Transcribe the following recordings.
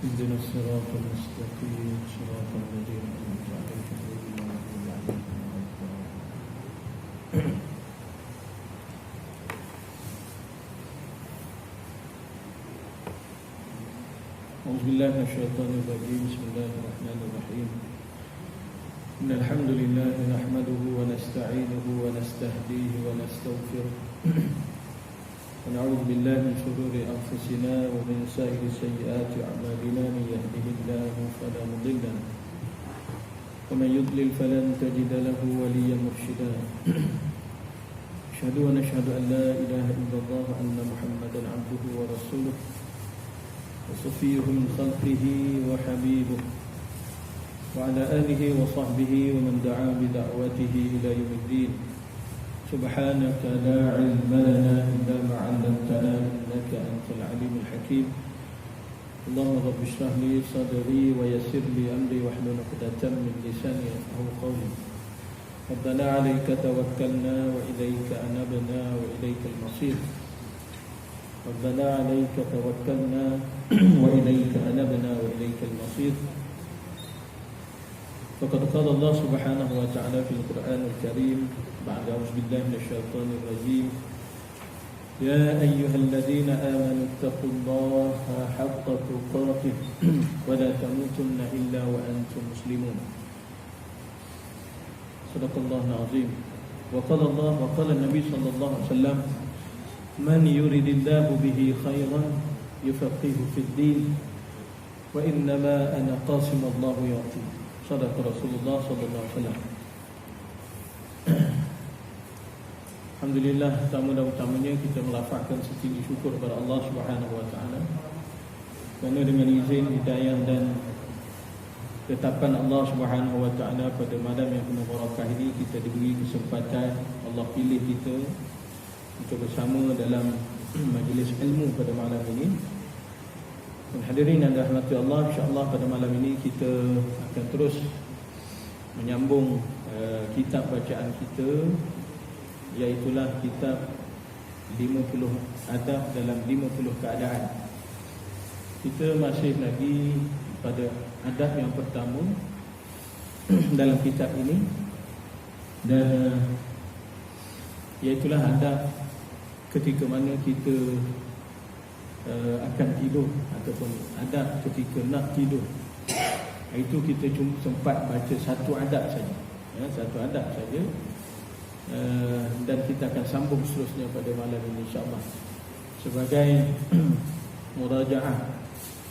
اهدنا الصراط المستقيم صراط الذين أنعمت عليهم غير المغضوب عليهم ولا الضالين. أعوذ بالله من الشيطان الرجيم. بسم الله الرحمن الرحيم. إن الحمد لله نحمده ونستعينه ونستهديه ونستغفره ونعوذ بالله من شرور أنفسنا ومن سائر سيئات أعمالنا. من يهده الله فلا مضل له ومن يضلل فلن تجد له وليا مرشدا. أشهد ونشهد أن لا إله إلا الله وأن محمدا عبده ورسوله وصفيه من خلقه وحبيبه وعلى آله وصحبه ومن دعا بدعوته إلى يوم الدين. سبحانك لا علم لنا إلا ما علمتنا إنك أنت العليم الحكيم. اللهم رب اشرح لي صدري ويسر لي أمري واحلل عقدة من لساني يفقهوا قولي. ربنا عليك توكلنا وإليك أنبنا وإليك المصير. ربنا عليك توكلنا وإليك أنبنا وإليك المصير. فقد قال الله سبحانه وتعالى في القرآن الكريم بعد أعوذ بالله من الشيطان الرجيم: يا أيها الذين آمنوا اتقوا الله حق تقاته ولا تموتن إلا وأنتم مسلمون. صدق الله العظيم. وقال النبي صلى الله عليه وسلم: من يريد الله به خيرا يفقهه في الدين وإنما أنا قاسم الله يعطي. صدق Rasulullah sallallahu alaihi wasallam. Alhamdulillah, pertama dan utamanya kita melafazkan setinggi syukur kepada Allah Subhanahu wa taala kerana dengan izin, hidayah dan ketetapan Allah Subhanahu wa taala pada malam yang penuh barakah ini kita diberi kesempatan, Allah pilih kita untuk bersama dalam majlis ilmu pada malam ini. Dan hadirin yang dirahmati Allah, insya-Allah pada malam ini kita akan terus menyambung kitab bacaan kita, iaitulah kitab 50 adab dalam 50 keadaan. Kita masih lagi pada adab yang pertama dalam kitab ini, dan iaitulah adab ketika mana kita akan tidur ataupun adab ketika nak tidur. Itu kita cuma sempat baca satu adab saja, satu adab saja, dan kita akan sambung seterusnya pada malam ini insya-Allah sebagai murajaah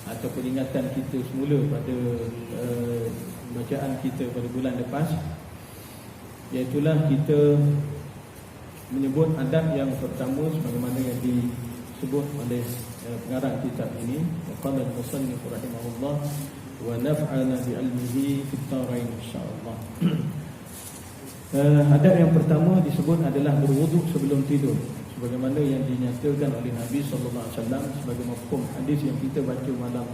atau peringatan kita semula pada bacaan kita pada bulan lepas, iaitulah kita menyebut adab yang pertama sebagaimana yang disebut oleh pengarang kitab ini. Qala al-musannif rahimahullah wa naf'ana bi'ilmihi fit tarain insyaallah. Adab yang pertama disebut adalah berwuduk sebelum tidur, sebagaimana yang dinyatakan oleh Nabi sallallahu alaihi wasallam sebagai mafhum hadis yang kita baca malam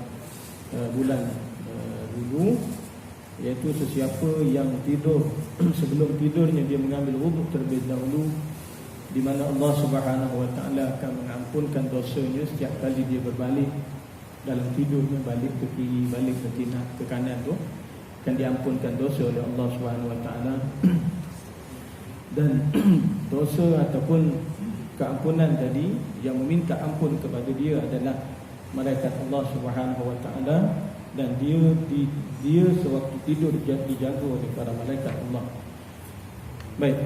bulan dulu, iaitu sesiapa yang tidur sebelum tidurnya dia mengambil wuduk terlebih dahulu, di mana Allah Subhanahu wa taala akan mengampunkan dosanya setiap kali dia berbalik dalam tidurnya, balik ke kiri, balik ke kanan tu akan diampunkan dosa oleh Allah Subhanahu wa taala. Dan dosa ataupun keampunan tadi yang meminta ampun kepada dia adalah malaikat Allah Subhanahu wa taala, dan dia sewaktu tidur dijaga oleh para malaikat Allah. Baik.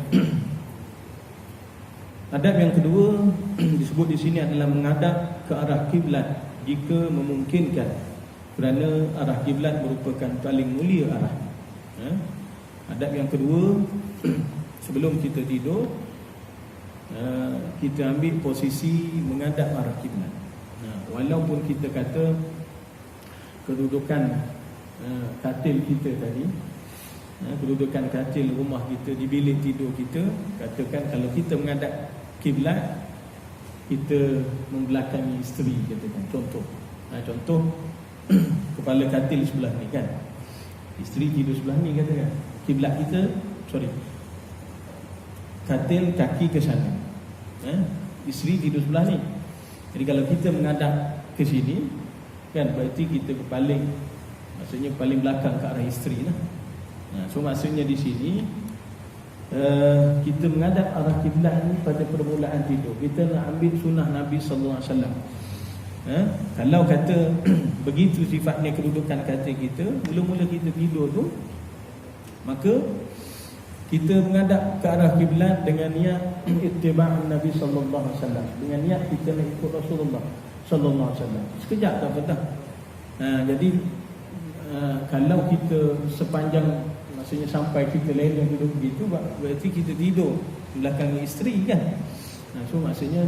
Adab yang kedua disebut di sini adalah menghadap ke arah kiblat jika memungkinkan, kerana arah kiblat merupakan paling mulia arah. Adab yang kedua, sebelum kita tidur, kita ambil posisi menghadap arah kiblat. Walaupun kita kata kedudukan katil kita tadi, kedudukan katil rumah kita di bilik tidur kita, katakan kalau kita menghadap kiblat, kita membelakangi isteri, katakan contoh kepala katil sebelah ni kan, isteri tidur sebelah ni, katakan kiblat kita, katil kaki ke sana, isteri tidur sebelah ni. Jadi kalau kita menghadap ke sini, kan, berarti kita berpaling, maksudnya paling belakang ke arah isteri lah. So maksudnya di sini kita menghadap arah kiblat ni pada permulaan tidur. Kita nak ambil sunnah Nabi sallallahu alaihi wasallam. Kalau kata begitu sifatnya kedudukan kata kita, mula-mula kita tidur tu, maka kita menghadap ke arah kiblat dengan niat ittiba' Nabi sallallahu alaihi wasallam, dengan niat kita nak ikut Rasulullah sallallahu alaihi wasallam. Sekejap tak petang. Jadi kalau kita sepanjang, maksudnya sampai kita leleng duduk begitu, berarti kita tidur belakang isteri kan. So maksudnya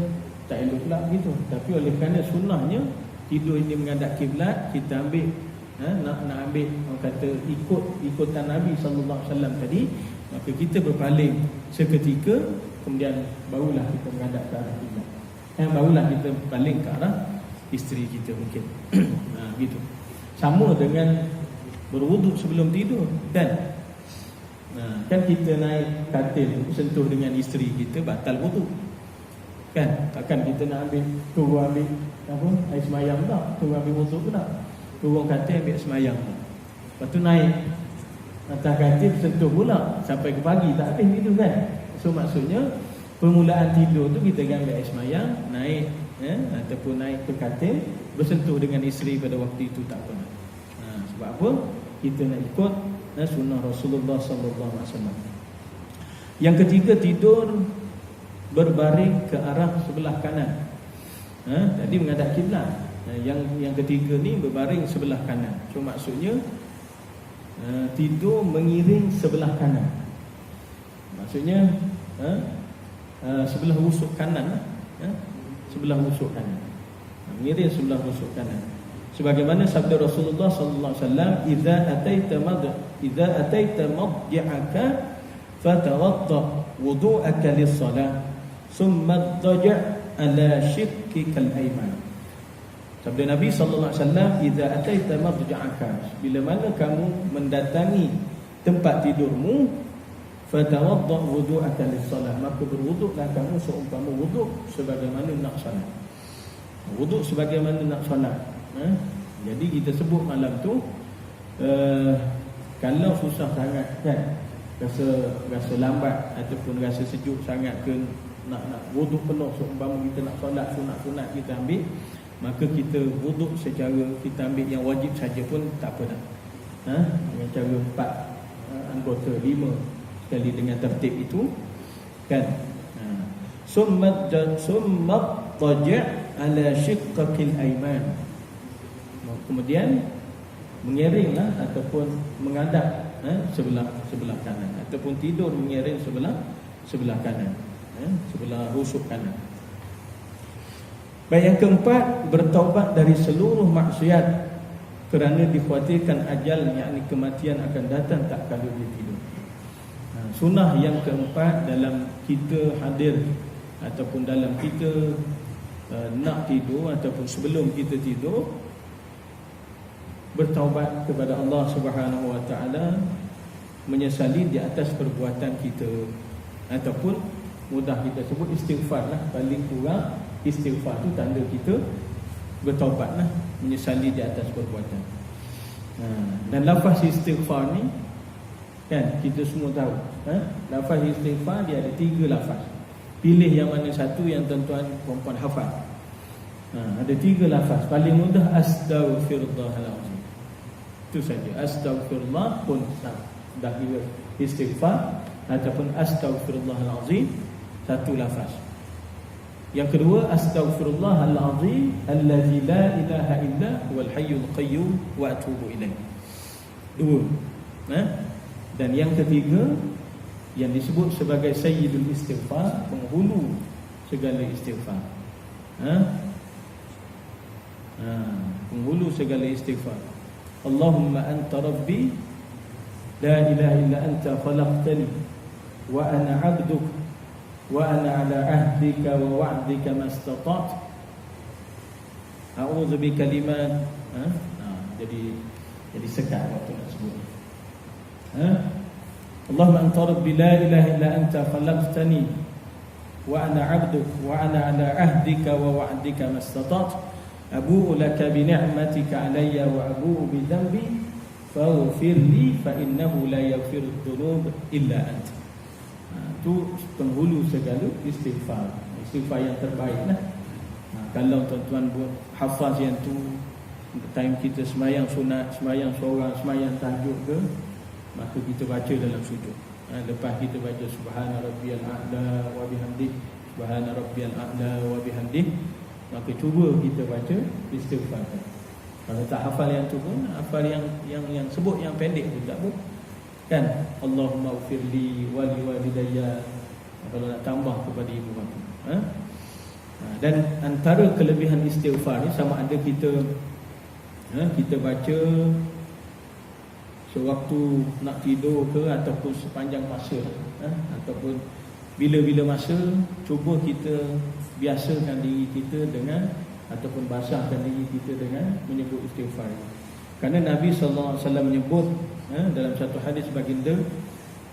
tak elok pula begitu. Tapi oleh kerana sunnahnya tidur ini menghadap kiblat, kita ambil nak ambil, orang kata ikutan Nabi sallallahu alaihi wasallam tadi, maka kita berpaling seketika, kemudian barulah kita menghadap ke arah kiblat. Barulah kita berpaling ke arah isteri kita mungkin. Gitu. Sama dengan berwuduk sebelum tidur kan. Kan kita naik katil sentuh dengan isteri kita, batal wuduk kan. Takkan kita nak turun ambil air semayang tak, turun ambil wuduk pun tak, turun katil ambil semayang, lepas tu naik atas katil sentuh pula sampai ke pagi, tak habis gitu kan. So maksudnya permulaan tidur tu kita ambil air semayang, naik ataupun naik ke katil, bersentuh dengan isteri pada waktu itu tak pernah. Sebab apa? Kita nak ikut sunnah Rasulullah sallallahu alaihi wasallam. Yang ketiga, tidur berbaring ke arah sebelah kanan. Tadi menghadap kiblat. Yang ketiga ni berbaring sebelah kanan. So maksudnya tidur mengiring sebelah kanan. Maksudnya sebelah rusuk kanan, sebelah rusuk kanan. Mengiring sebelah rusuk kanan. Sebagaimana sabda Rasulullah sallallahu alaihi wasallam, idza ataita madja'aka fatawadda wudu'aka lis-salah thumma idja' ala shiqqikal ayman. Sabda Nabi sallallahu alaihi wasallam, idza ataita madja'aka, bila mana kamu mendatangi tempat tidurmu, fatawadda wudu'aka lis-salah, maka berwuduklah kamu seumpama wuduk sebagaimana nak solat. Wuduk sebagaimana nak solat. Jadi kita sebut malam tu, kalau susah sangat kan, rasa lambat ataupun rasa sejuk sangat ke, nak wuduk penuh seumpama kita nak solat sunat-sunat kita ambil, maka kita wuduk secara, kita ambil yang wajib saja pun tak apa dah. Dengan cara 4 anggota 5 sekali dengan tertib itu kan. Summa taja' ala shiqqil ayman, kemudian mengiringlah ataupun menghadap sebelah kanan, ataupun tidur mengiring sebelah kanan, sebelah rusuk kanan. Baik, yang keempat, bertaubat dari seluruh maksiat kerana dikhawatirkan ajal, yakni kematian akan datang tak kala dia tidur. Sunnah yang keempat dalam kita hadir ataupun dalam kita nak tidur ataupun sebelum kita tidur, bertaubat kepada Allah Subhanahu wa taala, menyesali di atas perbuatan kita, ataupun mudah kita sebut istighfar lah. Paling kurang istighfar tu tanda kita bertaubat lah, menyesali di atas perbuatan. Dan lafaz istighfar ni kan kita semua tahu. Lafaz istighfar dia ada 3 lafaz. Pilih yang mana satu yang tuan-tuan perempuan hafal. Ada 3 lafaz. Paling mudah astaghfirullahalazim. Itu saja. Astaghfirullah pun dah kira istighfar, ataupun astaghfirullahalazim, satu lafaz. Yang kedua, astaghfirullahalazim allazi la ilaha illa huwal hayyul qayyum wa atubu ilaih. 2. Dan yang ketiga yang disebut sebagai sayyidul istighfar, penghulu segala istighfar. Penghulu segala istighfar. Allahumma anta rabbi la ilaha illa anta khalaqtani wa ana 'abduk wa ana 'ala ahdika wa wa'dika mastata'tu a'udzu bikalimat. Jadi sekat waktu nak sebut. Allahumma anta rabbi la ilaha illa anta khalaqtani wa ana 'abduk wa ana 'ala ahdika wa wa'dika mastata'tu abu'u laka bi ni'matika 'alayya wa abu'u bi dhanbi faghfir li fa innahu la yaghfiru dhunub illa anta. Itu penghulu segala istighfar. Istighfar yang terbaik lah. Kalau tuan-tuan buat hafaz yang tu, time kita semayang sunat, semayang seorang, semayang tahajud ke, maka kita baca dalam sujud. Lepas kita baca subhana rabbiyal a'la wa bihamdih, subhana rabbiyal a'la wa bihamdih, maka cuba kita baca istighfar. Kalau tak hafal yang tu pun, hafal yang sebut yang pendek pun tak apa. Kan? Allahumma ufirli wa li walidayya. Kalau nak tambah kepada ibu bapa. Dan antara kelebihan istighfar ni sama ada kita baca sewaktu nak tidur ke, ataupun sepanjang masa, ataupun bila-bila masa, cuba kita biasakan diri kita dengan, ataupun basahkan diri kita dengan menyebut istighfar. Kerana Nabi SAW menyebut dalam satu hadis baginda,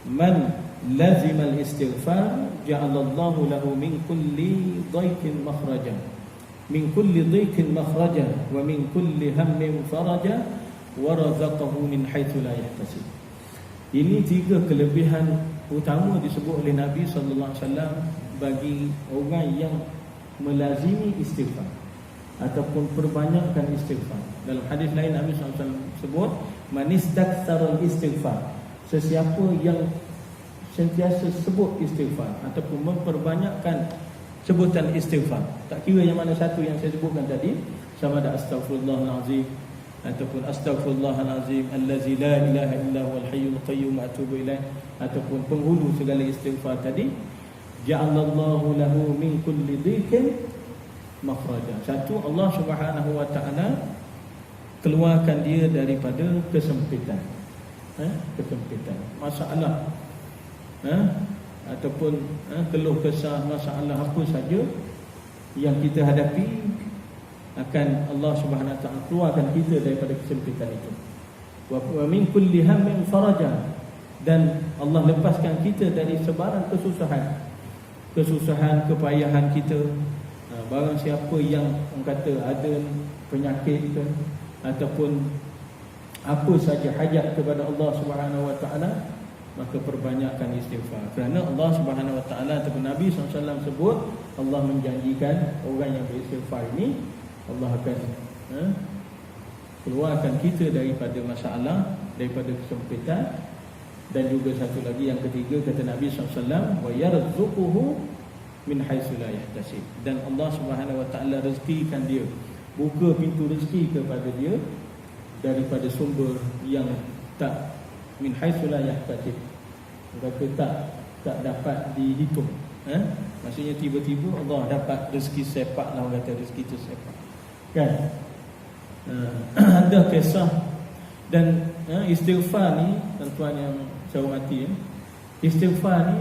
man lazimal istighfar ja'alallahu lahu min kulli dhaikin makhraja, min kulli dhaikin makhraja wa min kulli hammin faraja wa razaqahu min haitsu la yahtasib. Ini tiga kelebihan utama disebut oleh Nabi SAW bagi orang yang melazimi istighfar ataupun perbanyakkan istighfar. Dalam hadis lain Nabi SAW sebut, man istaktsara istighfar, sesiapa yang sentiasa sebut istighfar ataupun memperbanyakkan sebutan istighfar. Tak kira yang mana satu yang saya sebutkan tadi, sama ada astaghfirullahalazim ataupun astaghfirullahalazim allazi la ilaha illa huwal hayyul qayyum atubu ilaih, ataupun penghulu segala istighfar tadi, ja'alallahu lahu min kulli dhikin makhraja. Satu, Allah Subhanahu wa taala keluarkan dia daripada kesempitan. Kesempitan, masalah, ataupun keluh kesah, masalah apa saja yang kita hadapi, akan Allah Subhanahu wa taala keluarkan kita daripada kesempitan itu. Wa min kulli hammin faraja, dan Allah lepaskan kita dari sebarang kesusahan, kepayahan kita. Barang siapa yang kata ada penyakit ke, ataupun apa saja hajat kepada Allah Subhanahu wa taala, maka perbanyakkan istighfar. Kerana Allah Subhanahu wa taala ataupun Nabi SAW sebut, Allah menjanjikan orang yang beristighfar ini, Allah akan keluarkan kita daripada masalah, daripada kesempitan. Dan juga satu lagi, yang ketiga, kata Nabi SAW, wa yarzuquhu min haitsu la yahtasib, dan Allah Subhanahu wa taala rezekikan dia, buka pintu rezeki kepada dia daripada sumber yang tak, min haitsu la yahtasib, kata tak dapat dihitung. Maksudnya tiba-tiba Allah dapat rezeki sepak lah, orang kata rezeki tu sepak, kan? Ada kisah. Dan istighfar ni, tuan-tuan yang saya hormati, istighfar ni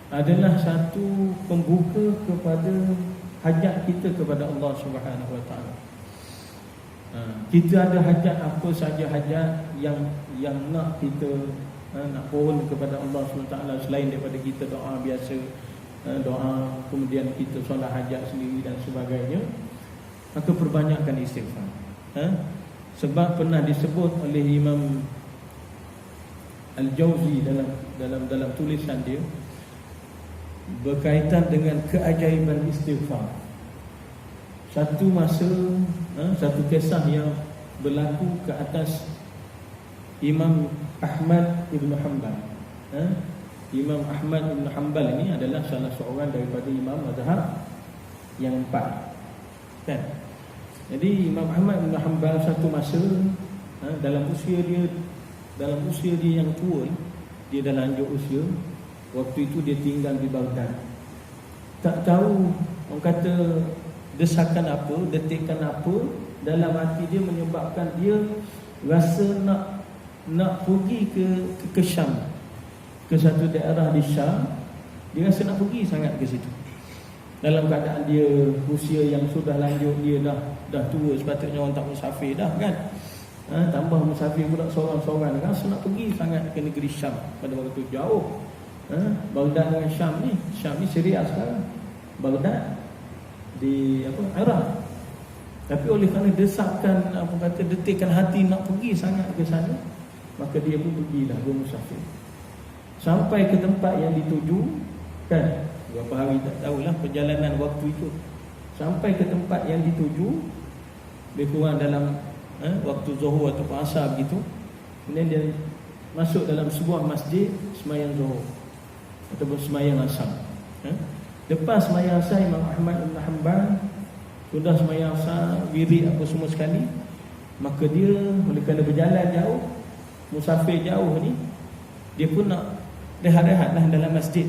adalah satu pembuka kepada hajat kita kepada Allah Subhanahu wa taala. Kita ada hajat, apa saja hajat yang nak kita nak pohon kepada Allah Subhanahu wa taala, selain daripada kita doa biasa, doa, kemudian kita solat hajat sendiri dan sebagainya, maka perbanyakkan istighfar. Sebab pernah disebut oleh Imam Al-Jauzi dalam tulisan dia berkaitan dengan keajaiban istighfar. Satu masa, satu kisah yang berlaku ke atas Imam Ahmad Ibn Hanbal. Imam Ahmad Ibn Hanbal ini adalah salah seorang daripada imam mazhab yang 4, kan? Jadi Imam Ahmad Ibn Hanbal satu masa, dalam usia dia yang tua, dia dah lanjut usia. Waktu itu dia tinggal di Baghdad. Tak tahu, orang kata desakan apa, detikan apa dalam hati dia menyebabkan dia rasa nak pergi ke Syam, ke satu daerah di Syam. Dia rasa nak pergi sangat ke situ. Dalam keadaan dia usia yang sudah lanjut, dia dah tua, sepatutnya orang tak musafir dah, kan? Tambah musafir pula seorang-seorang, rasa nak pergi sangat ke negeri Syam. Pada waktu itu jauh. Baghdad dengan Syam ni Syria sekarang, Baghdad. Iraq. Tapi oleh kerana desakan, detikan hati nak pergi sangat ke sana, maka dia pun pergilah bermusafir sampai ke tempat yang dituju. Kan, berapa hari tak tahulah perjalanan waktu itu. Sampai ke tempat yang dituju, lebih kurang dalam waktu zuhur atau asar begitu. Kemudian dia masuk dalam sebuah masjid sembahyang zuhur ataupun sembahyang asar. Lepas sembahyang asar, Imam Ahmad bin Hanbal sudah sembahyang asar, wirid apa semua sekali, maka dia oleh kerana berjalan jauh, musafir jauh ni, dia pun nak rehat-rehatlah dalam masjid,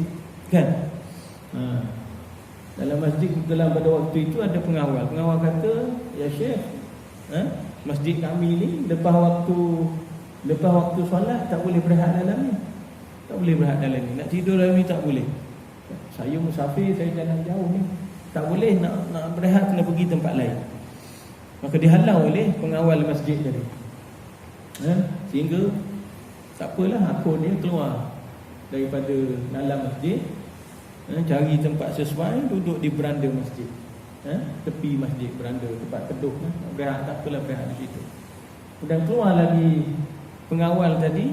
kan? Dalam masjid dalam pada waktu itu ada pengawal. Pengawal kata, "Ya Syekh, masjid kami ni lepas waktu solat tak boleh berehat dalam ni. Tak boleh berehat dalam ni. Nak tidur dalam ni tak boleh. Saya musafir, saya jalan jauh ni. Tak boleh nak berehat, kena pergi tempat lain." Maka dihalau oleh pengawal masjid tadi. Sehingga tak apalah, aku dia keluar daripada dalam masjid, cari tempat sesuai, duduk di beranda masjid, tepi masjid, beranda, tempat teduh, berehat, tak apalah, berehat di situ. Dan keluar lagi pengawal tadi,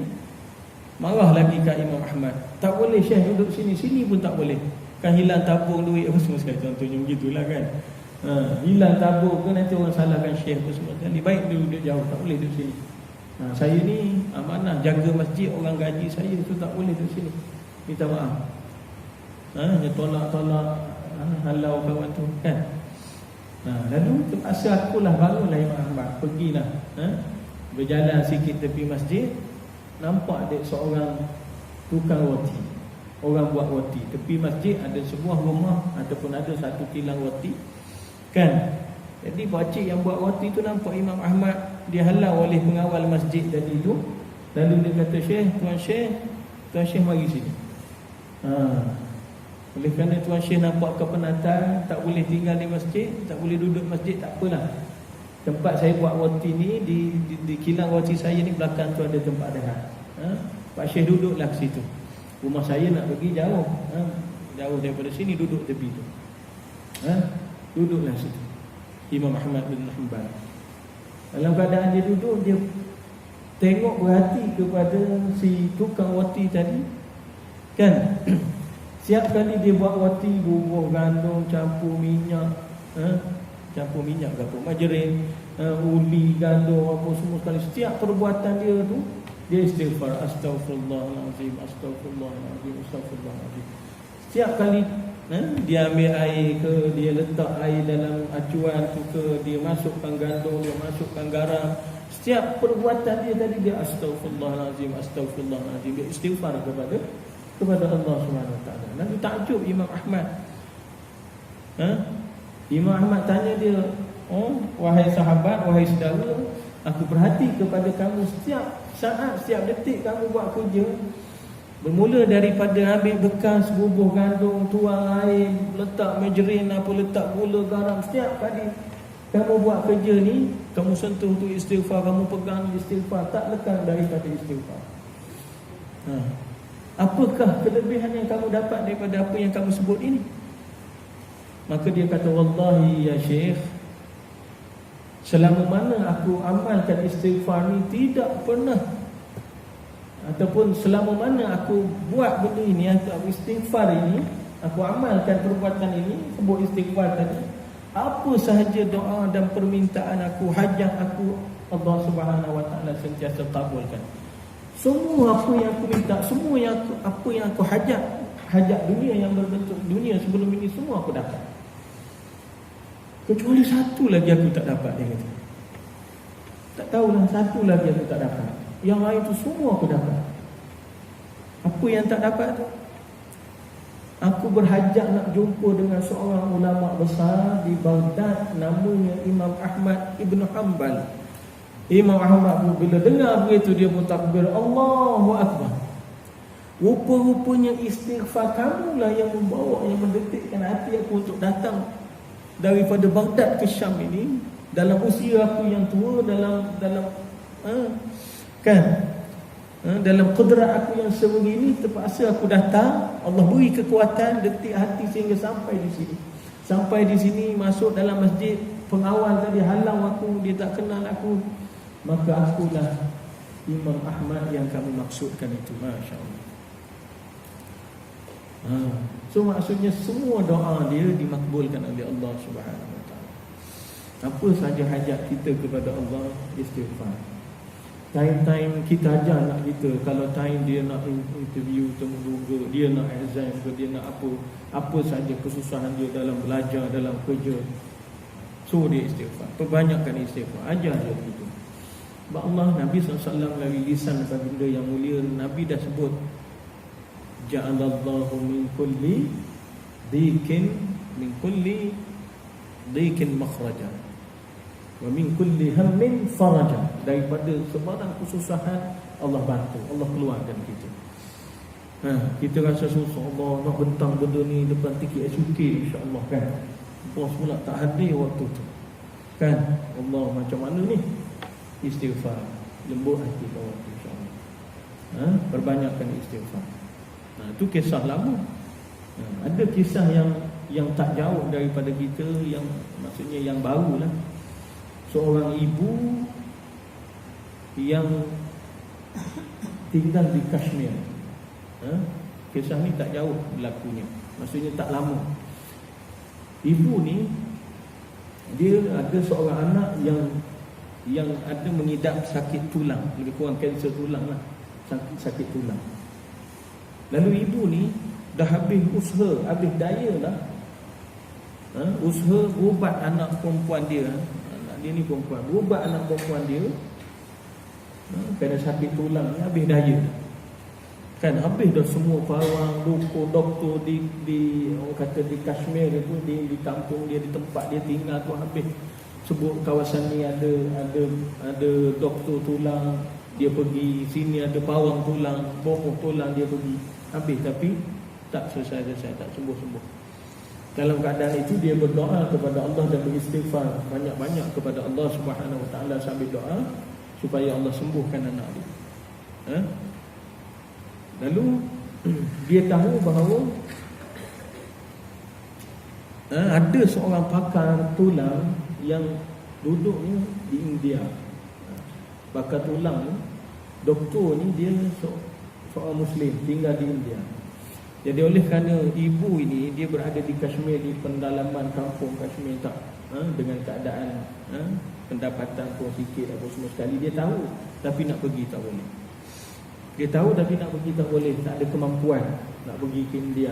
marah lagi kat Imam Ahmad. "Tak boleh Syekh duduk sini pun tak boleh. Kan hilang tabung duit apa semua sekali." Contohnya begitulah kan. Hilang tabung ke nanti orang salahkan Syekh apa semua sekali. Baik dia duduk jauh, tak boleh duduk sini. Saya ni amanah jaga masjid, orang gaji saya tu, tak boleh duduk sini. Minta maaf. Dia tolak-tolak, halau kawan tu kan. Lalu terpaksa akulah bangunlah Imam Ahmad, pergilah, berjalan sikit tepi masjid. Nampak ada seorang tukang roti, orang buat roti. Tepi masjid ada sebuah rumah ataupun ada satu kilang roti, kan. Jadi pakcik yang buat roti tu nampak Imam Ahmad dihalau oleh pengawal masjid tadi tu. Lalu dia kata, Tuan Syekh mari sini." Oleh kerana Tuan Syekh nampak kepenatan, tak boleh tinggal di masjid, tak boleh duduk masjid, tak apalah. Tempat saya buat roti ni, di kilang roti saya ni belakang tu ada tempat rehat. Pak Syekh duduklah ke situ. Rumah saya nak pergi jauh, jauh daripada sini, duduk tepi tu. Duduklah situ Imam Ahmad bin Hanbal. Dalam keadaan dia duduk, dia tengok, berhati kepada si tukang roti tadi, kan. Siap kali dia buat roti, bubuh gandum, campur minyak, campur minyak ke apa, margarin, uli, gandum, apa semua sekali. Setiap perbuatan dia tu, dia istighfar, Astaghfirullahaladzim, Astaghfirullahaladzim, Astaghfirullahaladzim. Setiap kali dia ambil air ke, dia letak air dalam acuan tu ke, dia masukkan gandum, dia masukkan garam, setiap perbuatan dia tadi dia Astaghfirullahaladzim, Astaghfirullahaladzim. Dia istighfar kepada Allah SWT. Nanti takjub Imam Ahmad. Imam Ahmad tanya dia, "Wahai sahabat, wahai saudara, aku perhati kepada kamu setiap saat, setiap detik kamu buat kerja. Bermula daripada ambil bekas, bubuh gandum, tuang air, letak margarin, letak gula, garam. Setiap kali kamu buat kerja ni, kamu sentuh tu istighfar, kamu pegang istighfar, tak lekang daripada istighfar. Apakah kelebihan yang kamu dapat daripada apa yang kamu sebut ini?" Maka dia kata, "Wallahi ya Syekh, selama mana aku amalkan istighfar ni, tidak pernah, ataupun selama mana aku buat benda ini, aku istighfar ini, aku amalkan perbuatan ini, sebut istighfar tadi, apa sahaja doa dan permintaan aku, hajat aku, Allah Subhanahu Wa Taala sentiasa kabulkan. Semua apa yang aku minta, semua apa yang aku hajat dunia yang berbentuk dunia sebelum ini, semua aku dapat. Kecuali satu lagi aku tak dapat," dia kata. "Tak tahulah, satu lagi aku tak dapat. Yang lain tu semua aku dapat." Apa yang tak dapat tu? Aku berhajat nak jumpa dengan seorang ulama besar di Baghdad, namanya Imam Ahmad Ibn Hanbal. Imam Ahmad bila dengar begitu, dia pun takbir, Allahu Akbar. Rupa-rupanya istighfar kamulah yang membawa, yang mendetikkan hati aku untuk datang daripada Baghdad ke Syam ini, dalam usia aku yang tua, dalam qudrat aku yang sebegini, terpaksa aku datang. Allah beri kekuatan, detik hati sehingga sampai di sini. Sampai di sini masuk dalam masjid, pengawal tadi halang aku, dia tak kenal aku. Maka akulah Imam Ahmad yang kamu maksudkan itu. Masya Allah. So maksudnya semua doa dia dimakbulkan oleh Allah Subhanahu Wa Taala. Apa saja hajat kita kepada Allah, istighfar. Time-time kita ajar anak kita, kalau time dia nak interview temuduga, dia nak exam ke, dia nak apa saja kesusahan dia dalam belajar, dalam kerja, suruh dia istighfar. Perbanyakkan istighfar, ajar dia begitu. Sebab Allah, Nabi SAW melalui lisan baginda yang mulia, Nabi dah sebut, ja'alallahu min kulli dhikin makhraja wa min kulli hammin faraja. Daripada sebarang kesusahan Allah bantu, Allah keluarkan kita. Kita rasa susah, Allah nak bentang benda ni depan TKSUK, insya-Allah kan. Bos pula tak hadir waktu tu. Kan? Allah macam mana ni? Istighfar, lembut hati kau insya-Allah. Perbanyakkan istighfar. Itu kisah lama. Ada kisah yang tak jauh daripada kita, yang maksudnya yang barulah. Seorang ibu yang tinggal di Kashmir. Kisah ni tak jauh berlakunya, maksudnya tak lama. Ibu ni, dia ada seorang anak yang ada mengidap sakit tulang, lebih kurang kanser tulang lah, sakit tulang. Lalu ibu ni dah habis usaha, habis daya dah, usaha berubat anak perempuan dia. Anak dia ni perempuan, berubat anak perempuan dia kerana sakit tulang ni, habis daya kan, habis dah semua parang doktor di orang kata di Kashmir itu, di kampung dia, di tempat dia tinggal tu, habis sebut kawasan ni ada doktor tulang, dia pergi sini, ada pawang tulang, bomoh tulang, dia pergi, habis tapi tak selesai, tak sembuh-sembuh. Dalam keadaan itu dia berdoa kepada Allah dan beristighfar banyak-banyak kepada Allah Subhanahu Wa Taala sambil doa supaya Allah sembuhkan anak dia. Lalu dia tahu bahawa ada seorang pakar tulang yang duduknya di India. Pakar tulang ni, doktor ni, dia seorang Muslim tinggal di India. Jadi oleh kerana ibu ini dia berada di Kashmir, di pendalaman kampung Kashmir tak, dengan keadaan pendapatan pun sikit apa semua sekali, dia tahu tapi nak pergi tak boleh. Dia tahu tapi nak pergi tak boleh, tak ada kemampuan nak pergi ke India,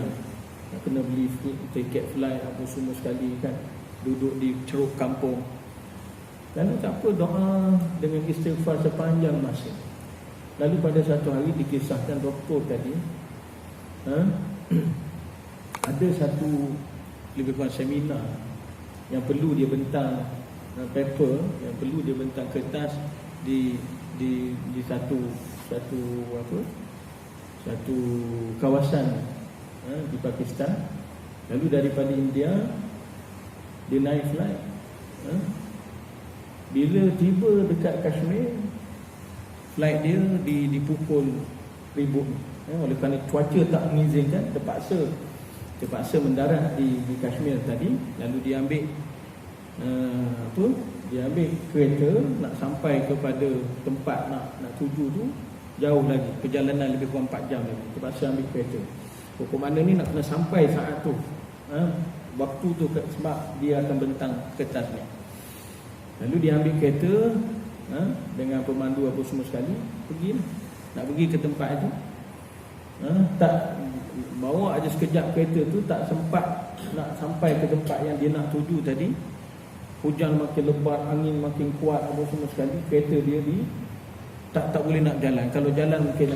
nak kena beli tiket flight apa semua sekali kan, duduk di ceruk kampung. Lalu tak apa, doa dengan istighfar sepanjang masa. Lalu pada satu hari dikisahkan doktor tadi, ada satu lebih kurang seminar yang perlu dia bentang paper, yang perlu dia bentang kertas di satu kawasan di Pakistan. Lalu daripada India dia naik flight, bila tiba dekat Kashmir, flight dia dipukul ribut. Oleh kerana cuaca tak mengizinkan, terpaksa mendarat di Kashmir tadi. Lalu dia ambil dia ambil kereta nak sampai kepada tempat nak tuju tu, jauh lagi, perjalanan lebih kurang 4 jam lagi. Terpaksa ambil kereta. Pokok mana ni nak kena sampai saat tu, waktu tu, sebab dia akan bentang kertas ni. Lalu dia ambil kereta dengan pemandu apa semua sekali, nak pergi ke tempat itu. Tak bawa aja sekejap kereta tu, tak sempat nak sampai ke tempat yang dia nak tuju tadi. Hujan makin lebat, angin makin kuat apa semua sekali, kereta dia tak boleh nak jalan. Kalau jalan mungkin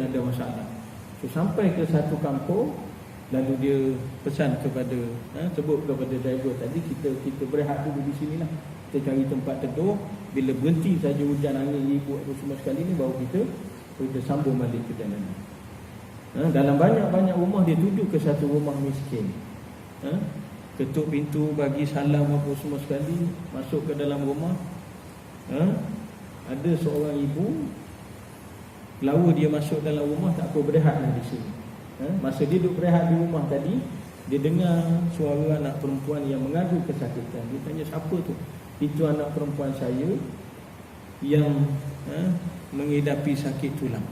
ada masalah. So sampai ke satu kampung, lalu dia pesan kepada sebut kepada driver tadi, kita berehat dulu di sinilah. Kita cari tempat teduh. Bila berhenti saja hujan, angin, ribut apa semua sekali ni, baru kita sambung balik perjalanan. Dalam banyak-banyak rumah, dia tuju ke satu rumah miskin. Ketuk pintu, bagi salam apa semua sekali, masuk ke dalam rumah. Ada seorang ibu, lawa dia masuk dalam rumah, tak apa, berehatlah di sini. Masa dia duduk berehat di rumah tadi, Dia dengar suara anak perempuan yang mengadu kesakitan. Dia tanya, siapa tu? Itu anak perempuan saya yang mengidapi sakit tulang.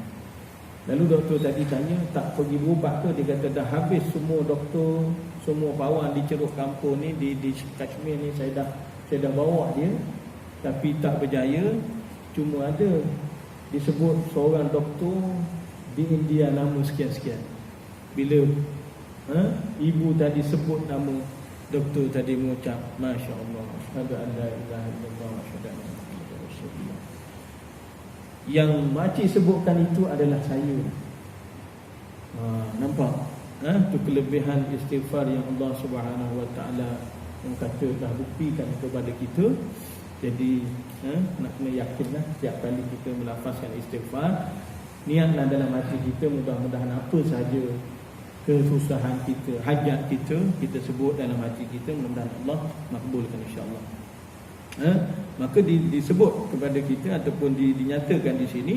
Lalu doktor tadi tanya, tak pergi berubat ke? Dia kata, dah habis semua doktor, semua pawang di Ceruk Kampung ni, di Kashmir ni, saya dah bawa dia, tapi tak berjaya. Cuma ada disebut seorang doktor di India nama sekian-sekian. Bila ibu tadi sebut nama doktor tadi, mengucap, Masya Allah, asyhadu an la ilaha illallah wa asyhadu anna Muhammadar Rasulullah. Yang makcik sebutkan itu adalah saya. Nampak? Itu kelebihan istighfar yang Allah Subhanahu Wa Taala yang kata dah buktikan kepada kita. Jadi nak kena yakinlah setiap kali kita melafazkan istighfar, niatlah dalam hati kita, mudah-mudahan apa sahaja kesusahan kita, hajat kita sebut dalam hati kita, mudah-mudahan Allah makbulkan insya-Allah. Maka disebut kepada kita ataupun dinyatakan di sini,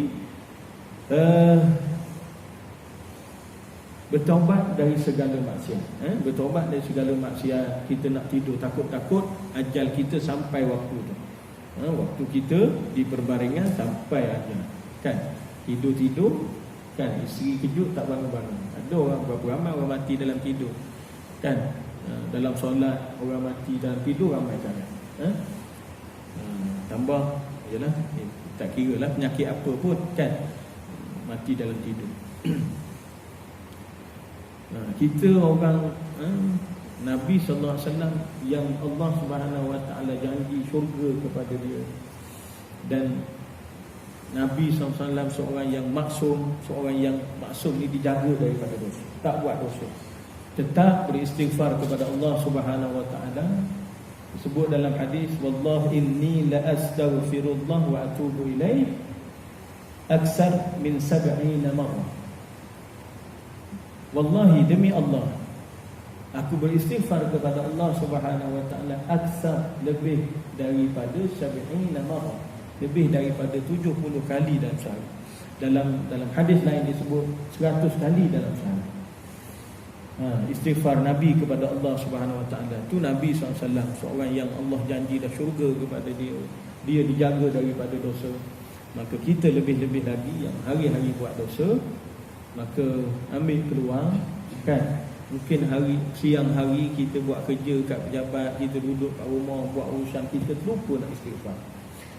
bertaubat dari segala maksiat. Bertaubat dari segala maksiat. Kita nak tidur takut-takut ajal kita sampai waktu tu. Waktu kita di perbaringan sampai ajal, kan? Tidur-tidur, kan? Isteri kejut tak bangun-bangun. Ada orang, berapa ramai orang mati dalam tidur, kan? Dalam solat orang mati dalam tidur ramai sangat. Tambah yalah, tak kira lah penyakit apa pun, kan, mati dalam tidur. Kita orang Nabi sallallahu alaihi wasallam yang Allah Subhanahu wa taala janji syurga kepada dia, dan Nabi sallallahu alaihi wasallam seorang yang maksum ni dijaga daripada dosa, tak buat dosa, tetap beristighfar kepada Allah Subhanahu wa taala. Disebut dalam hadis, wallah inni la astaghfirullah wa atubu ilaih aksar min 70 marrah. Wallahi, demi Allah, aku beristighfar kepada Allah Subhanahu wa taala aksar, lebih daripada 70 marrah, lebih daripada 70 kali dalam sehari. Dalam hadis lain disebut 100 kali dalam sehari. Istighfar Nabi kepada Allah Subhanahu wa taala. Tu Nabi SAW, seorang yang Allah janji dah syurga kepada dia. Dia dijaga daripada dosa. Maka kita lebih-lebih lagi yang hari-hari buat dosa, maka ambil peluang, kan? Mungkin siang hari kita buat kerja kat pejabat, kita duduk kat rumah buat urusan, kita terlupa nak istighfar.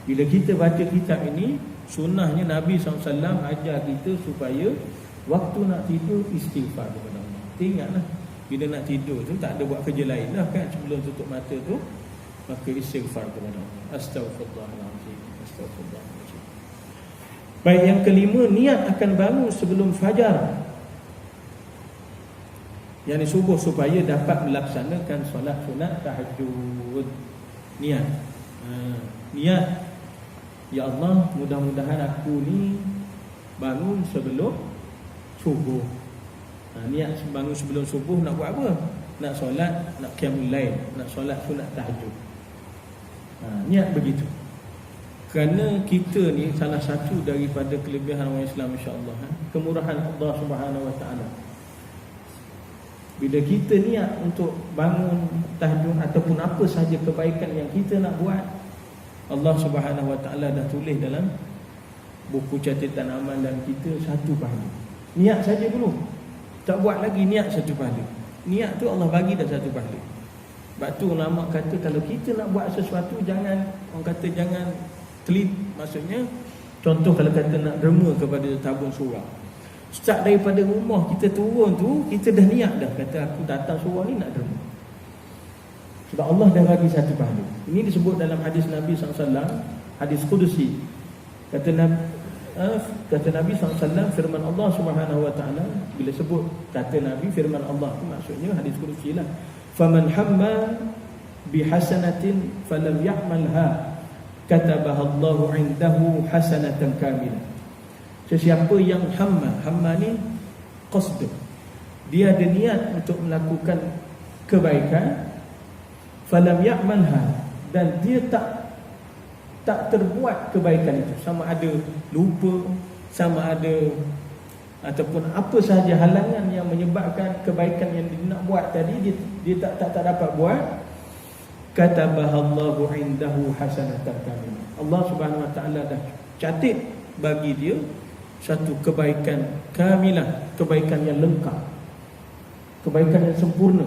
Bila kita baca kitab ini, sunnahnya Nabi SAW ajar kita supaya waktu nak tidur istighfar kepada Allah. Ingatlah, bila nak tidur tu tak ada buat kerja lain lah, kan? Sebelum tutup mata tu, maka istighfar kepada Allah. Astaghfirullahaladzim, astaghfirullahaladzim. Baik, yang kelima, niat akan bangun sebelum fajar, yakni subuh, supaya dapat melaksanakan solat sunat tahajud. Niat, niat, ya Allah, mudah-mudahan aku ni bangun sebelum subuh. Niat bangun sebelum subuh nak buat apa? Nak solat, nak qiyamul lail, nak solat sunat tahajud. Niat begitu. Kerana kita ni salah satu daripada kelebihan orang Islam, insya-Allah, kemurahan Allah Subhanahu wa taala. Bila kita niat untuk bangun tahajud ataupun apa sahaja kebaikan yang kita nak buat, Allah Subhanahu wa taala dah tulis dalam buku catatan amal dan kita satu pahala. Niat saja dulu, tak buat lagi, niat satu pahala. Niat tu Allah bagi dah satu pahala. Sebab tu ulama kata, kalau kita nak buat sesuatu, jangan, orang kata jangan telit. Maksudnya, contoh kalau kata nak derma kepada tabung surau, start daripada rumah kita turun tu, kita dah niat dah, kata aku datang surau ni nak derma. Sebab Allah dah bagi satu pahala. Ini disebut dalam hadis Nabi SAW, hadis Qudusi. Kata Nabi SAW, firman Allah Subhanahu wa taala, bila sebut kata Nabi, firman Allah tu maksudnya hadis Qudusi lah. Faman hamma bihasanatin falam ya'malha katabaha Allahu 'indahu hasanatan kamilah. Sesiapa yang hamma ni qasd, dia ada niat untuk melakukan kebaikan, falam ya'malha, dan dia tak terbuat kebaikan itu, sama ada lupa, sama ada ataupun apa sahaja halangan yang menyebabkan kebaikan yang dia nak buat tadi dia tak dapat buat, katabahallahu indahu hasanatan kamilah. Allah Subhanahu wa taala dah catat bagi dia satu kebaikan kamilah, kebaikan yang lengkap, kebaikan yang sempurna.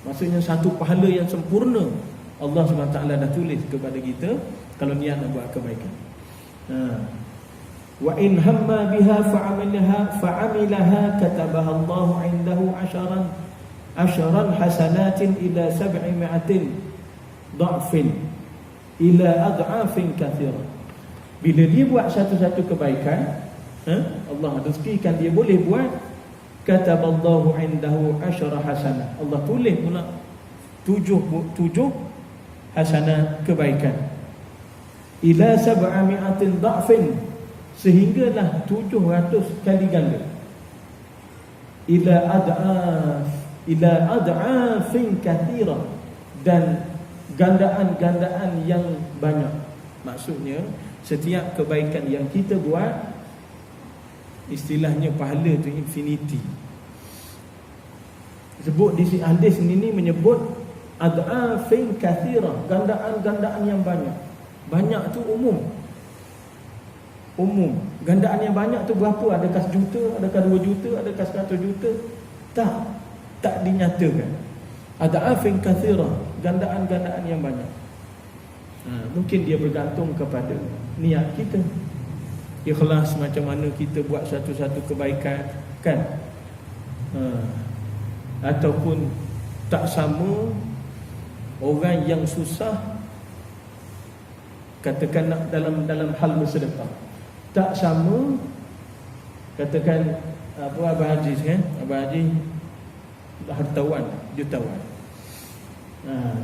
Maksudnya satu pahala yang sempurna Allah Subhanahu wa taala dah tulis kepada kita kalau niat nak buat kebaikan. Wa in hamma biha fa'amilaha katabaha Allah indahu asharan hasanatin ila 700 dha'fin ila ad'afin katsira. Bila dia buat satu-satu kebaikan, Allah rezekikan dia boleh buat, kataballahu indahu asyara hasanah. Allah tulis pula 7 hasanah kebaikan. Ila 700 dha'fin, sehinggalah 700 kali ganda. Ila ad'afin kathira, dan gandaan-gandaan yang banyak. Maksudnya setiap kebaikan yang kita buat, istilahnya pahala tu infinity. Sebut di hadis ini menyebut ad'afin kathira, gandaan-gandaan yang banyak. Banyak tu umum. Gandaan yang banyak tu berapa? Adakah sejuta, adakah 2 juta, adakah 100 juta? Tak dinyatakan. Ad'afin kathira, gandaan-gandaan yang banyak. Mungkin dia bergantung kepada niat kita, ikhlas macam mana kita buat satu-satu kebaikan, kan? Ataupun tak sama orang yang susah, katakan nak dalam hal bersedekah, tak sama. Katakan Abah Haji kan, Abah Haji hartawan, jutawan.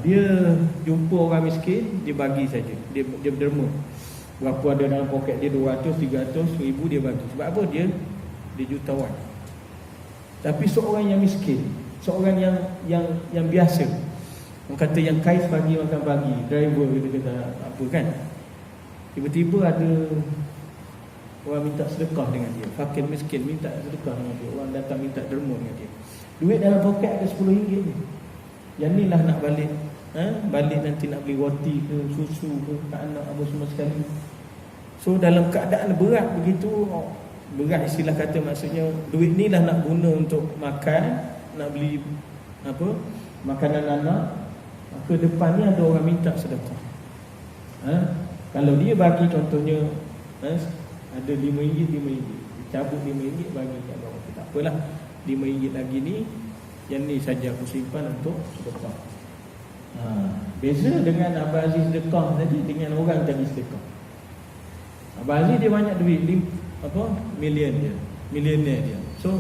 Dia jumpa orang miskin, dia bagi saja, dia derma. Berapa ada dalam poket dia, 200, 300, 1000 dia bagi. Sebab apa? Dia jutawan. Tapi seorang yang miskin, seorang yang biasa, orang kata yang kais bagi makan bagi, driver kata apa kan, tiba-tiba ada orang minta sedekah dengan dia, fakir miskin minta sedekah dengan dia, orang datang minta derma dengan dia. Duit dalam poket ada RM10 ni. Yang ni lah nak balik, balik nanti nak beli roti ke, susu ke, kat anak apa semua sekali. So dalam keadaan berat begitu, berat istilah kata, maksudnya duit ni lah nak guna untuk makan, nak beli apa, makanan anak. Maka depan ni ada orang minta sedekah. Kalau dia bagi contohnya, ada RM5, cabut RM5 bagi kat bawah, tak apalah, RM5 lagi ni, yang ni saja aku simpan untuk sedekah. Beza dengan Abang Aziz sedekah tadi dengan orang tadi sedekah. Abang Aziz dia banyak duit, milioner dia. So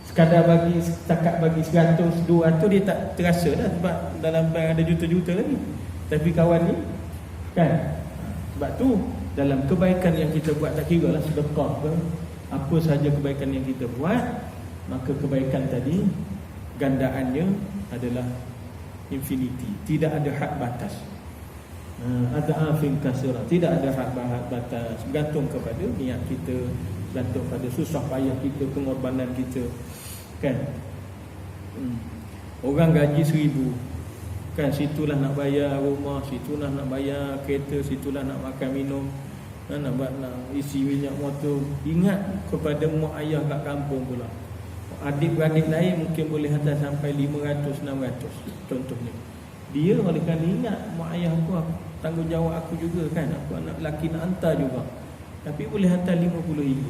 sekadar bagi, setakat bagi 100, 200 dia tak terasa dah, sebab dalam bank ada juta-juta lagi. Tapi kawan ni kan, sebab tu dalam kebaikan yang kita buat, tak kira lah sedekah ke, apa sahaja kebaikan yang kita buat, maka kebaikan tadi gandaannya adalah infinity, tidak ada had batas. Ad'afin katsira, tidak ada had batas, bergantung kepada niat kita, bergantung pada susah payah kita, pengorbanan kita, kan? Orang gaji 1000, kan, situlah nak bayar rumah, situlah nak bayar kereta, situlah nak makan minum, nak isi minyak motor. Ingat kepada mak ayah kat kampung pula. Adik-beradik lain mungkin boleh hantar sampai 500, 600 contohnya. Dia oleh kerana ingat mak ayah aku tanggungjawab aku juga, kan, aku anak lelaki nak hantar juga, tapi boleh hantar RM50.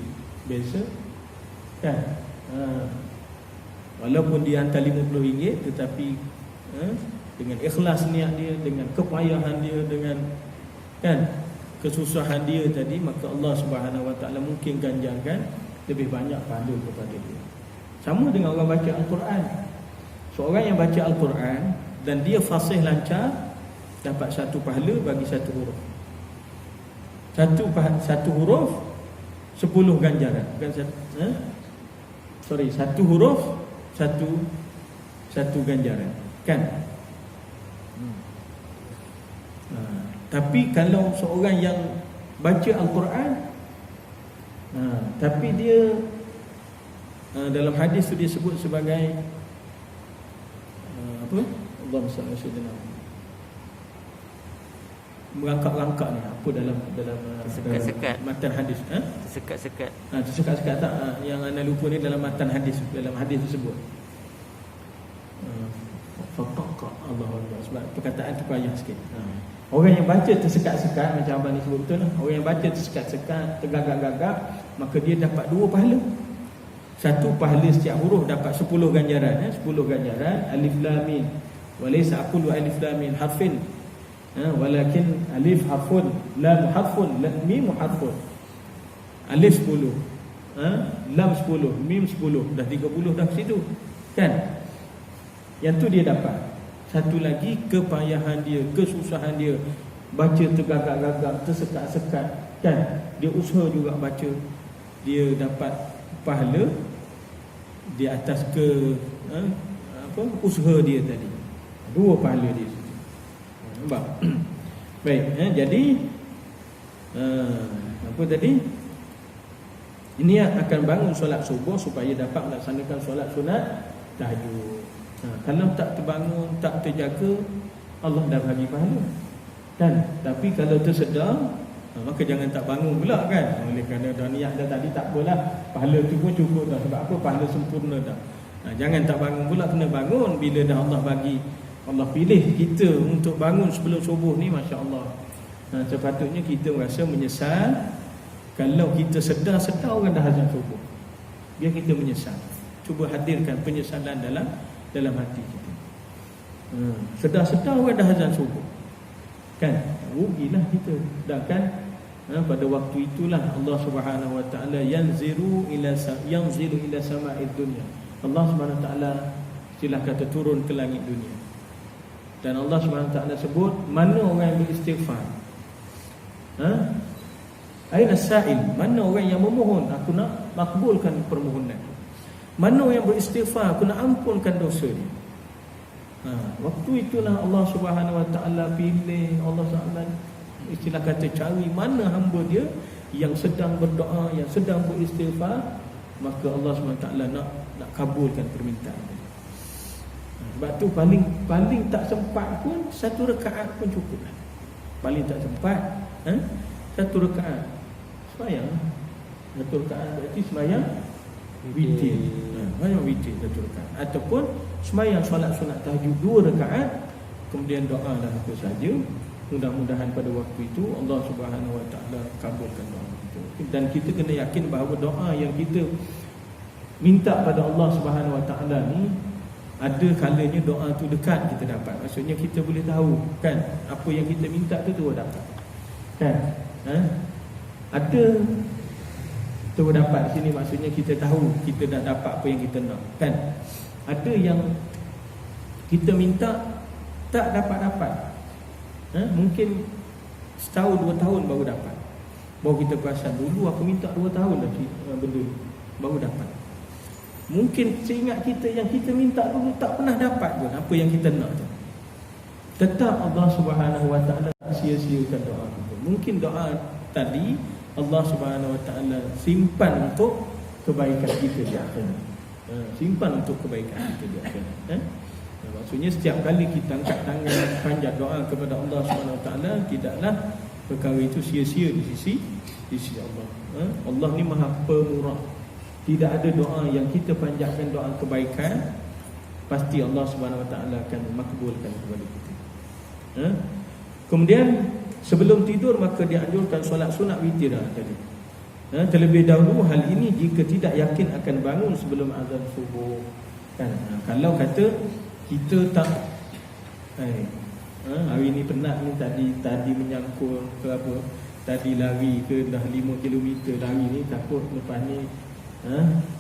Biasa, kan? Walaupun dia hantar RM50, tetapi dengan ikhlas niat dia, dengan kepayahan dia, dengan kan kesusahan dia tadi, maka Allah Subhanahu Wa Taala mungkin ganjarkan lebih banyak pahala kepada dia. Sama dengan orang baca Al-Quran. Seorang yang baca Al-Quran dan dia fasih lancar, dapat satu pahala bagi satu huruf. Satu huruf 10 ganjaran. Bukan satu huruf satu ganjaran, kan? Tapi kalau seorang yang baca Al-Quran, tapi dia Dalam hadis tu disebut sebagai apa? Allahumma salli ala sayyidina merangkak-rangkak ni apa dalam sekat-sekat matan hadis sekat-sekat sekat-sekat tak yang ana lupa ni dalam matan hadis, dalam hadis tersebut faqqa Allahu akbar, sebab perkataan tu payah sikit. Orang yang baca tersekat-sekat macam abang ni sebut betul lah. Orang yang baca tersekat-sekat, tergagak-gagak, maka dia dapat 2 pahala. Satu pahala setiap huruf dapat 10 ganjaran 10 ganjaran. Alif lam mim walaysa aqulu alif lam mim harfin walakin alif harfun, lam harfun, mim harfun. Alif 10, lam 10, mim 10, dah 30 dah situ kan. Yang tu dia dapat. Satu lagi kepayahan dia, kesusahan dia baca tergagak-gagak, tersekat-sekat kan. Dia usaha juga baca, dia dapat pahala di atas usaha dia tadi. 2 pahala dia. Nampak? Baik, jadi apa tadi? Ini akan bangun solat subuh supaya dapat melaksanakan solat sunat tahajud. Kalau tak terbangun, tak terjaga, Allah dah bagi pahala kan. Tapi kalau tersedar, maka jangan tak bangun pula kan. Oleh kerana dah niat dah tadi, tak apalah, pahala tu pun cukup dah. Sebab apa? Pahala sempurna dah. Jangan tak bangun pula, kena bangun bila dah Allah bagi. Allah pilih kita untuk bangun sebelum subuh ni, Masya Allah. Sepatutnya kita rasa menyesal kalau kita sedar-sedar orang dah azan subuh. Biar kita menyesal. Cuba hadirkan penyesalan dalam hati kita. Sedar-sedar orang dah azan subuh kan, rugilah kita. Dan kan pada waktu itulah Allah Subhanahu wa taala yanzilu ila sama'id dunya. Allah Subhanahu wa taala istilah kata turun ke langit dunia. Dan Allah Subhanahu wa taala sebut mana orang yang beristighfar. Aina sa'il, mana orang yang memohon, aku nak makbulkan permohonan. Mana yang beristighfar, aku nak ampunkan dosa dia. Waktu itulah Allah Subhanahu wa taala pilih, Allah Subhanahu istilah kata cari mana hamba dia yang sedang berdoa, yang sedang beristighfar, maka Allah Subhanahu wa taala nak kabulkan permintaan dia. Sebab tu paling tak sempat pun 1 rakaat pun cukup. Paling tak sempat 1 rakaat sembahyang. 1 rakaat berarti sembahyang witir. Sembahyang witir 1 rakaat. Ataupun sembahyang solat sunat tahajud 2 rakaat, kemudian doa dan apa saja. Mudah-mudahan pada waktu itu Allah Subhanahu wa taala kabulkan doa kita. Dan kita kena yakin bahawa doa yang kita minta pada Allah Subhanahu wa taala ni, ada kalanya doa tu dekat kita dapat. Maksudnya kita boleh tahu kan apa yang kita minta tu dapat. Kan? Ada tu dapat sini, maksudnya kita tahu kita dah dapat apa yang kita nak kan. Ada yang kita minta tak dapat. Mungkin setahun 2 tahun baru dapat. Baru kita perasan dulu aku minta 2 tahun dah benda baru dapat. Mungkin seingat kita yang kita minta dulu tak pernah dapat pun apa yang kita nak tu. Tetap Allah Subhanahu wa taala tak sia-siakan doa kita. Mungkin doa tadi Allah Subhanahu wa taala simpan untuk kebaikan kita di akhirat. Simpan untuk kebaikan kita di akhirat. Maksudnya setiap kali kita angkat tangan panjat doa kepada Allah Subhanahu wa taala, tidaklah perkara itu sia-sia di sisi Allah. Allah ni Maha Pemurah. Tidak ada doa yang kita panjatkan doa kebaikan pasti Allah Subhanahu wa taala akan makbulkan kepada kita. Kemudian sebelum tidur maka dianjurkan solat sunat witir tadi. Terlebih dahulu hal ini jika tidak yakin akan bangun sebelum azan subuh. Kan? Kalau kata kita tak hari ni penat ni, tadi menyangkul ke apa, tadi lari ke dah 5 km lari ni, takut lepas ni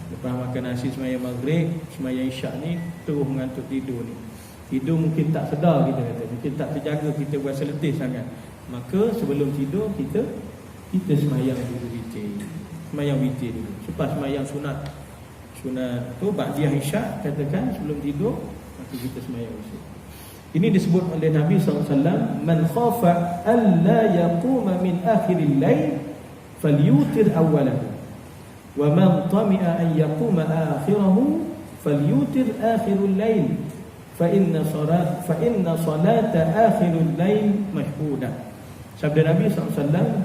lepas makan nasi sembahyang maghrib, sembahyang isyak ni terus mengantuk tidur ni. Tidur mungkin tak sedar kita kata, mungkin tak terjaga, kita berasa letih sangat. Maka sebelum tidur kita sembahyang dulu witir. Sembahyang witir dulu. Lepas sembahyang sunat tu ba'diyah isyak katakan sebelum tidur, maka kita sembahyang witir. Ini disebut oleh Nabi SAW, man khafa alla yaquma min akhiril lail falyutir awwalahu. Wa man tami'a an yaquma akhirahu falyutir akhirul lail fa inna salata akhirul lail mashhudah. Sabda Nabi SAW,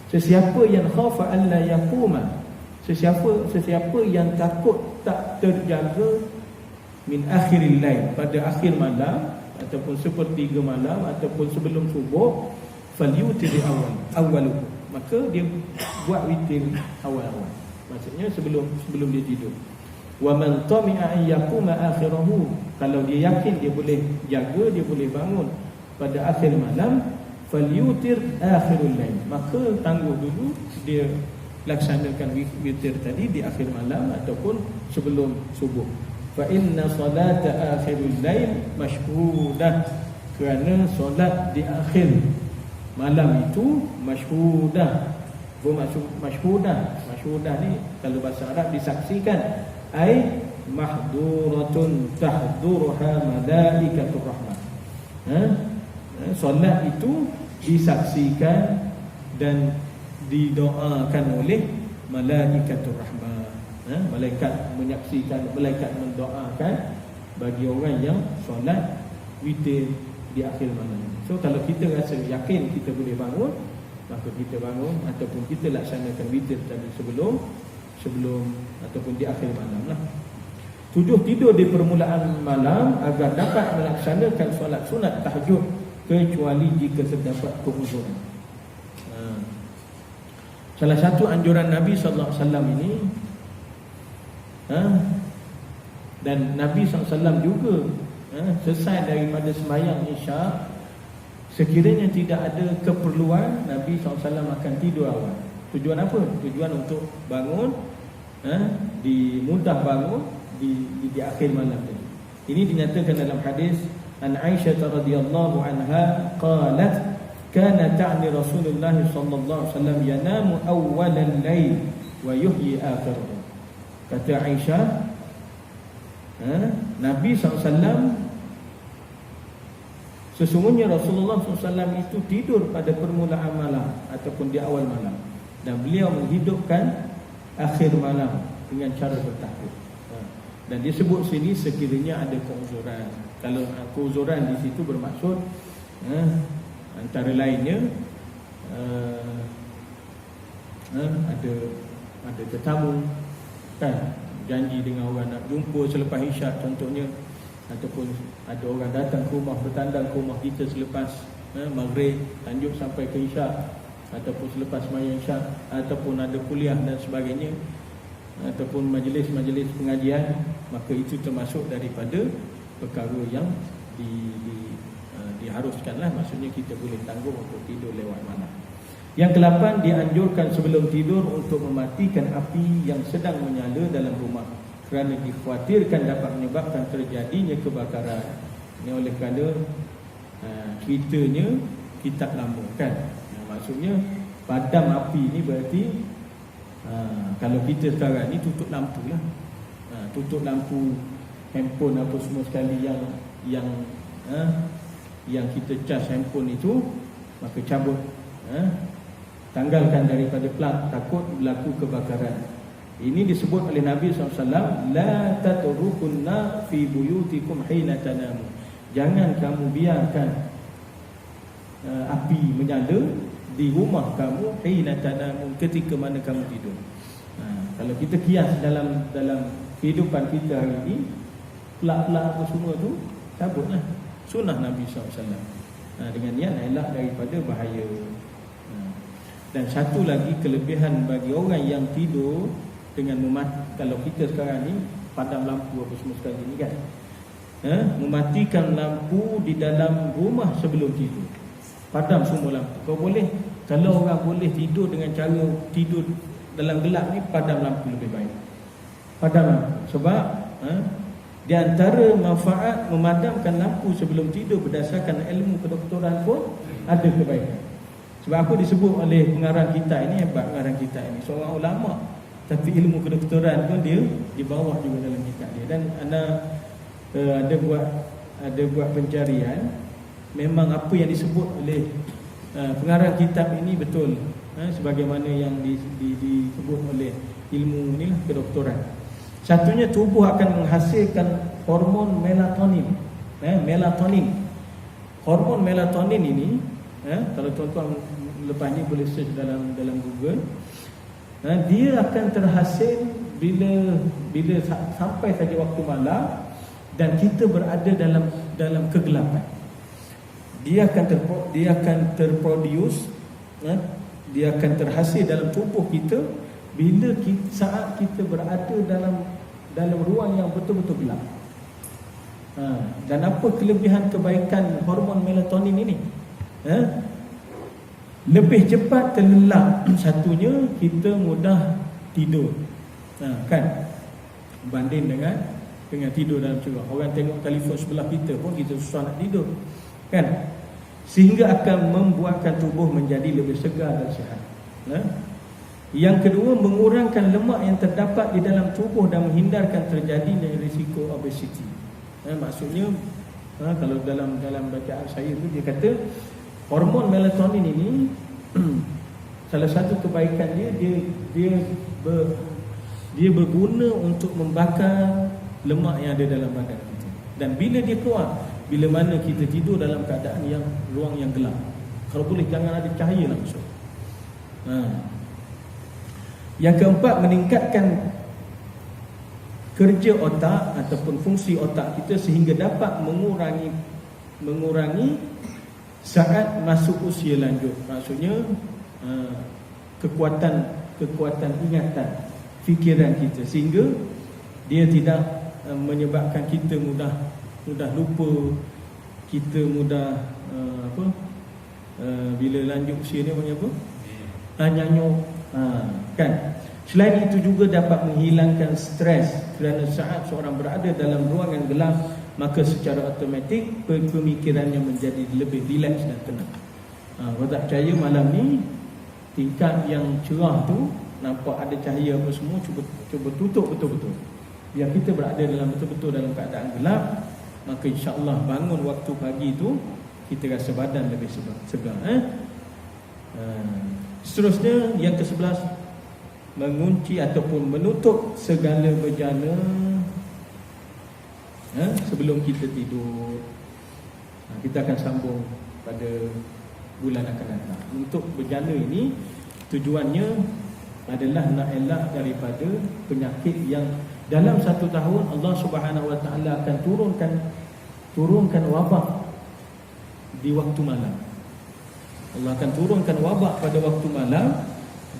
sesiapa yang khafa alla yaquma, sesiapa yang takut tak terjaga min akhiril lail, pada akhir malam ataupun sepertiga malam ataupun sebelum subuh, falyutir awwalu, maka dia buat witir awal-awal, maksudnya sebelum dia tidur. Wa man tami'a an yaquma akhirahu, kalau dia yakin dia boleh jaga, dia boleh bangun pada akhir malam, falyutir akhirul lail, maka tangguh dulu dia laksanakan witir tadi di akhir malam ataupun sebelum subuh. Fa inna salata akhirul lail mashhudah, kerana solat di akhir malam itu mashhudah. Mashhudah ni kalau bahasa Arab disaksikan, ai mahduratun tahduruha malaikatur rahmah. Solat itu disaksikan dan didoakan oleh malaikatur rahmah. Malaikat menyaksikan, malaikat mendoakan bagi orang yang solat witir di akhir malam. So kalau kita rasa yakin kita boleh bangun, maka kita bangun ataupun kita laksanakan witir tadi sebelum ataupun di akhir malam lah. 7, tidur di permulaan malam agar dapat melaksanakan solat sunat tahajud kecuali jika terdapat keuzuran. Salah satu anjuran Nabi sallallahu alaihi wasallam ini, dan Nabi SAW juga selesai daripada sembahyang Isya, sekiranya tidak ada keperluan, Nabi SAW akan tidur awal. Tujuan apa? Tujuan untuk bangun, mudah bangun di akhir malam tadi. Ini dinyatakan dalam hadis an Aisyah radhiyallahu anha qalat kana ta'ni Rasulullah sallallahu alaihi wasallam yanamu awwalal lail wa yuhyi akhirahu. Kata Aisyah, Nabi SAW, sesungguhnya Rasulullah SAW itu tidur pada permulaan malam ataupun di awal malam, dan beliau menghidupkan akhir malam dengan cara bertahajud. Dan disebut sini sekiranya ada keuzuran. Kalau keuzuran di situ bermaksud antara lainnya ada tetamu, kan, janji dengan orang nak jumpa selepas Isyak contohnya, ataupun ada orang datang ke rumah, bertandang ke rumah kita selepas maghrib lanjut sampai ke Isyak, ataupun selepas sembahyang Isyak, ataupun ada kuliah dan sebagainya, ataupun majlis-majlis pengajian, maka itu termasuk daripada perkara yang diharuskanlah, maksudnya kita boleh tanggung untuk tidur lewat malam. Yang ke-8, dianjurkan sebelum tidur untuk mematikan api yang sedang menyala dalam rumah, kerana dikhawatirkan dapat menyebabkan terjadinya kebakaran. Ini oleh kerana ceritanya kitab lama, kan. Maksudnya padam api ni berarti kalau kita sekarang ni tutup lampu lah, tutup lampu handphone apa semua sekali yang kita cas handphone itu, maka cabut, tanggalkan daripada plug, takut berlaku kebakaran. Ini disebut oleh Nabi SAW, la tatrukunna fi buyutikum hina tanamu, jangan kamu biarkan api menyala di rumah kamu hina tanamu, ketika mana kamu tidur. Kalau kita kias dalam kehidupan kita hari ini, plug-plug apa semua tu cabutlah. Sunnah Nabi SAW, dengan niat elak daripada bahaya. Dan satu lagi kelebihan bagi orang yang tidur dengan kalau kita sekarang ni padam lampu apa semua sekali ni, kan, mematikan lampu di dalam rumah sebelum tidur, padam semua lampu. Kau boleh, kalau orang boleh tidur dengan cara tidur dalam gelap ni, padam lampu lebih baik. Padam lampu, sebab di antara manfaat memadamkan lampu sebelum tidur berdasarkan ilmu kedoktoran pun ada kebaikan. Sebab apa disebut oleh pengarang kita ini, hebat pengarang kita ini, seorang ulama, tapi ilmu kedoktoran pun dia di bawah juga dalam kitab dia. Dan ada buat pencarian, memang apa yang disebut oleh pengarang kitab ini betul, sebagaimana yang disebut oleh ilmu ni lah, kedoktoran. Satunya tubuh akan menghasilkan hormon melatonin. Melatonin. Hormon melatonin ini, kalau tuan-tuan lepas ni boleh search dalam Google. Dia akan terhasil bila sampai saja waktu malam dan kita berada dalam kegelapan. Dia akan terproduce, dia akan terhasil dalam tubuh kita bila saat kita berada dalam ruang yang betul-betul gelap. Dan apa kelebihan kebaikan hormon melatonin ini? Lebih cepat terlelap. Satunya, kita mudah tidur, kan? Banding dengan tidur dalam cerah. Orang tengok telefon sebelah kita pun kita susah nak tidur, kan? Sehingga akan membuatkan tubuh menjadi lebih segar dan sihat. Yang kedua, mengurangkan lemak yang terdapat di dalam tubuh dan menghindarkan terjadinya risiko obesiti. Maksudnya, kalau dalam bacaan saya tu, dia kata hormon melatonin ini salah satu kebaikannya, dia berguna untuk membakar lemak yang ada dalam badan kita. Dan bila dia keluar, bila mana kita tidur dalam keadaan yang ruang yang gelap, kalau boleh jangan ada cahaya langsung. Yang keempat, meningkatkan kerja otak ataupun fungsi otak kita sehingga dapat mengurangi saat masuk usia lanjut. Maksudnya kekuatan ingatan fikiran kita, sehingga dia tidak menyebabkan kita mudah lupa, kita mudah bila lanjut usia ni panggil apa? Nyanyuk, kan? Selain itu juga dapat menghilangkan stres, kerana saat seorang berada dalam ruangan gelap, maka secara automatik pemikirannya menjadi lebih rileks dan tenang. Kalau tak percaya, malam ni tingkat yang cerah tu, nampak ada cahaya apa semua, cuba tutup betul-betul. Biar kita berada betul-betul dalam keadaan gelap, maka insya-Allah bangun waktu pagi tu kita rasa badan lebih segar. Seterusnya, yang ke-11, mengunci ataupun menutup segala bejana sebelum kita tidur. Kita akan sambung pada bulan akan datang. Untuk bejana ini, tujuannya adalah nak elak daripada penyakit yang dalam 1 tahun Allah Subhanahu Wa Taala akan turunkan wabak di waktu malam. Allah akan turunkan wabak pada waktu malam,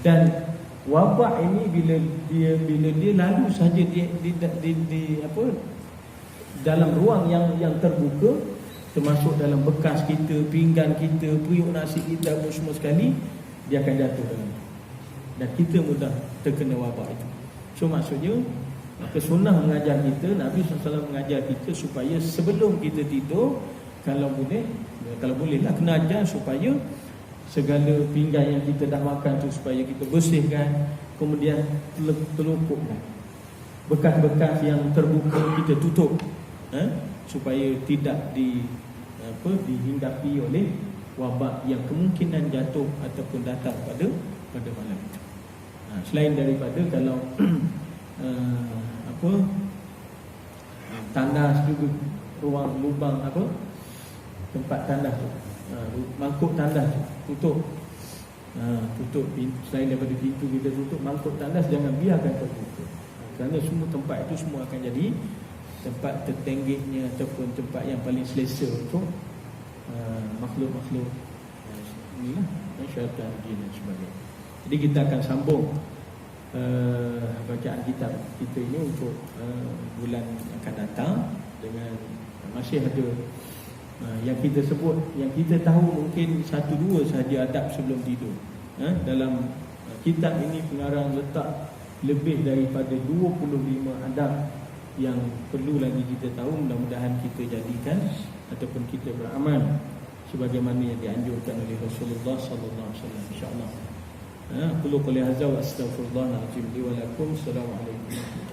dan wabak ini bila dia lalu saja dalam ruang yang terbuka, termasuk dalam bekas kita, pinggan kita, periuk nasi kita, semua sekali, dia akan jatuh dalam, dan kita mudah terkena wabak itu. So maksudnya, maka sunnah mengajar kita, Nabi SAW mengajar kita supaya sebelum kita tidur, kalau bolehlah kena ajar supaya segala pinggan yang kita dah makan tu supaya kita bersihkan, kemudian telupukkan. Bekas-bekas yang terbuka kita tutup, supaya tidak dihinggapi oleh wabak yang kemungkinan jatuh ataupun datang pada malam itu. Selain daripada kalau tandas juga, ruang lubang tempat tandas tu, mangkuk tandas tutup. Tutup selain daripada pintu kita tutup, mangkuk tandas jangan biarkan terbuka, kerana semua tempat itu semua akan jadi tempat tertenggeknya ataupun tempat yang paling selesa untuk makhluk-makhluk inilah, syaitan, jin dan sebagainya. Jadi kita akan sambung bacaan kitab kita ini untuk bulan akan datang, dengan masih ada yang kita sebut, yang kita tahu mungkin 1-2 sahaja adab sebelum tidur. Dalam kitab ini pengarang letak lebih daripada 25 adab yang perlu lagi kita tahu. Mudah-mudahan kita jadikan ataupun kita beramal sebagaimana yang dianjurkan oleh Rasulullah sallallahu alaihi wasallam, insya-Allah. Qul qul hadza wa astaghfirullahalazim li wa lakum. Assalamualaikum.